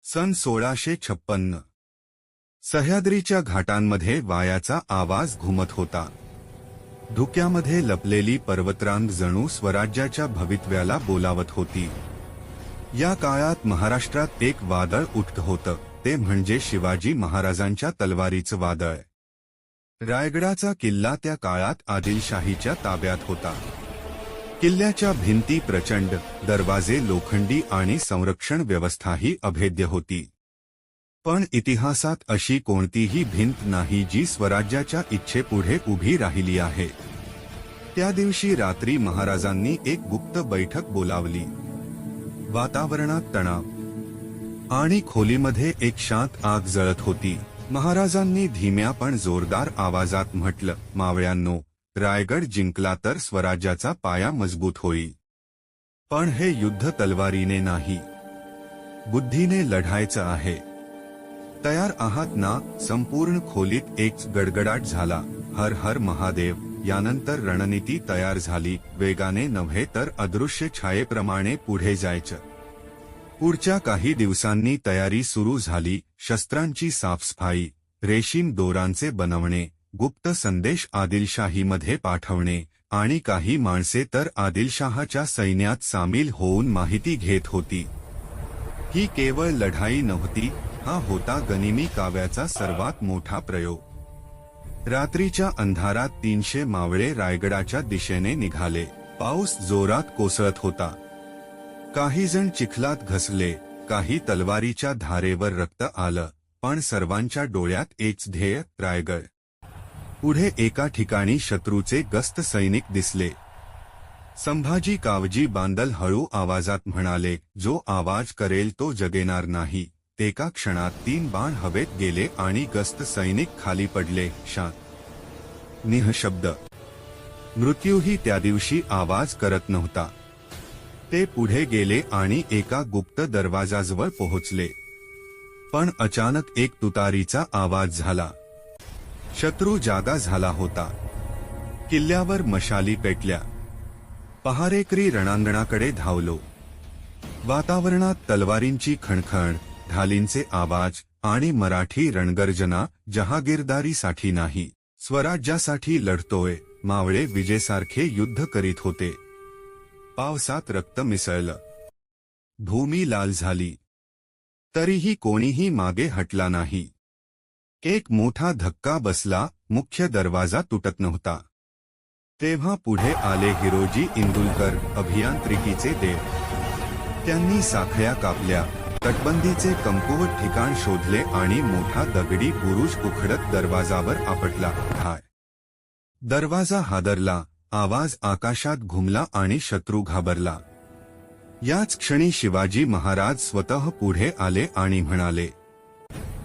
सन 1656 सह्याद्रीच्या घाटांमध्ये वायाचा आवाज घुमत होता. धुक्यामध्ये लपलेली पर्वतरांग जणू स्वराज्याच्या भवितव्याला बोलावत होती. या काळात महाराष्ट्रात एक वादळ उठत होतं, ते म्हणजे शिवाजी महाराजांच्या तलवारीचं वादळ. रायगडाचा किल्ला त्या काळात आदिलशाहीच्या ताब्यात होता. किल्ल्याच्या भिंती प्रचंड, दरवाजे लोखंडी आणि संरक्षण व्यवस्थाही अभेद्य होती. पण इतिहासात अशी कोणतीही भिंत नाही जी स्वराज्याच्या इच्छेपुढे उभी राहिली आहे. त्या दिवशी रात्री महाराजांनी एक गुप्त बैठक बोलावली. वातावरणात तणाव आणि खोलीमध्ये एक शांत आग जळत होती. महाराजांनी धीम्या पण जोरदार आवाजात म्हटलं, मावळ्यांनो, रायगड जिंकला तर स्वराज्याचा पाया मजबूत होईल. पण हे युद्ध तलवारीने नाही, बुद्धीने लढायचं आहे. तयार आहात ना? संपूर्ण खोलीत एक गडगडाट झाला. हर हर महादेव. यानंतर रणनीती तयार झाली. वेगाने नव्हे तर अदृश्य छायेप्रमाणे पुढे जायचं. पुढच्या काही दिवसांनी तयारी सुरू झाली. शस्त्रांची साफसफाई, रेशीम दोरांचे बनवणे, गुप्त संदेश आदिलशाहीमध्ये पाठवणे आणि काही माणसे तर आदिलशाहाच्या सैन्यात सामील होऊन माहिती घेत होती. ही केवळ लढाई नव्हती, हा होता गनिमी काव्याचा सर्वात मोठा प्रयोग. रात्रीच्या अंधारात 300 मावळे रायगडाच्या दिशेने निघाले. पाऊस जोरात कोसळत होता. काही जण चिखलात घसले, काही तलवारीच्या धारेवर रक्त आलं, पण सर्वांच्या डोळ्यात एकच ध्येय, रायगड. पुढे एका ठिकाणी शत्रूचे गस्त सैनिक दिसले. संभाजी कावजी बांदल हळू आवाजात म्हणाले, जो आवाज करेल तो जगेणार नाही. एका क्षणात 3 बाण हवेत गेले आणि गस्त सैनिक खाली पडले. शांत, निःशब्द. मृत्यूही त्या दिवशी आवाज करत नव्हता. ते पुढे गेले आणि एका गुप्त दरवाजाजवळ पोहोचले. पण अचानक एक तुतारीचा आवाज झाला. शत्रू जागा झाला होता. किल्ल्यावर मशाली पेटल्या. पहारेकरी रणांगणाकडे धावलो. वातावरणात तलवारींची खणखण, ढालींचे आवाज आणि मराठी रणगर्जना. जहागीरदारीसाठी नाही, स्वराज्यासाठी लढतोय. मावळे विजेसारखे युद्ध करीत होते. पावसात रक्त मिसळलं. भूमी लाल झाली. तरीही कोणीही मागे हटला नाही. एक मोठा धक्का बसला. मुख्य दरवाजा तुटत नव्हता. तेव्हा पुढे आले हिरोजी इंदुलकर, अभियांत्रिकीचे देव. त्यांनी साखळ्या कापल्या, तटबंदीचे कमकुवत ठिकाण शोधले आणि मोठा दगडी बुरुज उखडत दरवाजावर आपटला. हाय! दरवाजा हादरला. आवाज आकाशात घुमला आणि शत्रू घाबरला. याच क्षणी शिवाजी महाराज स्वतः पुढे आले आणि म्हणाले,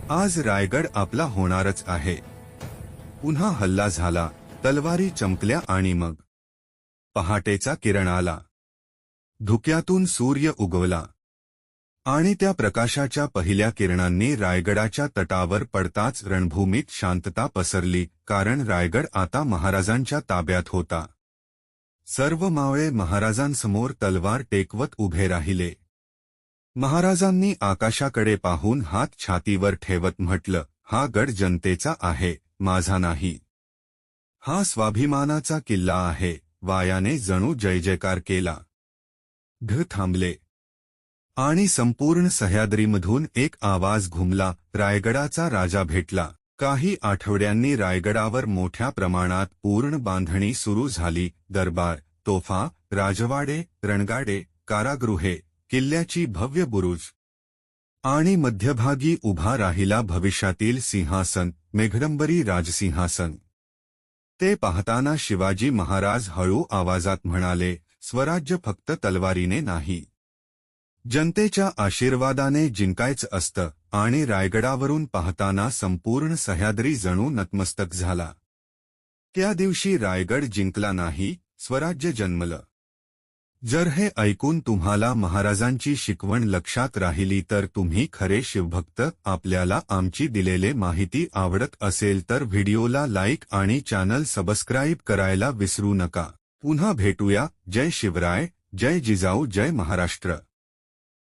आज रायगड आपला होणारच आहे. पुन्हा हल्ला झाला. तलवारी चमकल्या आणि मग पहाटेचा किरण आला. धुक्यातून सूर्य उगवला आणि त्या प्रकाशाच्या पहिल्या किरणांनी रायगडाच्या तटावर पडताच रणभूमीत शांतता पसरली. कारण रायगड आता महाराजांच्या ताब्यात होता. सर्व मावळे महाराजांसमोर तलवार टेकवत उभे राहिले. महाराजांनी आकाशाकडे पाहून हात छातीवर ठेवत म्हटलं, हा गड जनतेचा आहे, माझा नाही. हा स्वाभिमानाचा किल्ला आहे. वायाने जणू जयजयकार केला. ढ थांबले आणि संपूर्ण सह्याद्रीमधून एक आवाज घुमला, रायगडाचा राजा भेटला. काही आठवड्यांनी रायगडावर मोठ्या प्रमाणात पूर्ण बांधणी सुरू झाली. दरबार, तोफा, राजवाडे, रणगाडे, कारागृहे, किल्ल्याची भव्य बुरुज आणि मध्यभागी उभा राहिला भविष्यातील सिंहासन, मेघडंबरी राजसिंहासन. ते पाहताना शिवाजी महाराज हळू आवाजात म्हणाले, स्वराज्य फक्त तलवारीने नाही, जनतेच्या आशीर्वादाने जिंकायचं असतं. आणि रायगडावरून पाहताना संपूर्ण सह्याद्री जणू नतमस्तक झाला. त्या दिवशी रायगड जिंकला नाही, स्वराज्य जन्मलं. जर हे ऐकून तुम्हाला महाराजांची शिकवण लक्षात राहिली तर तुम्ही खरे शिवभक्त. आपल्याला आमची दिलेले माहिती आवडत असेल तर व्हिडिओला लाईक आणि चॅनल सबस्क्राईब करायला विसरू नका. पुन्हा भेटूया. जय शिवराय, जय जिजाऊ, जय महाराष्ट्र.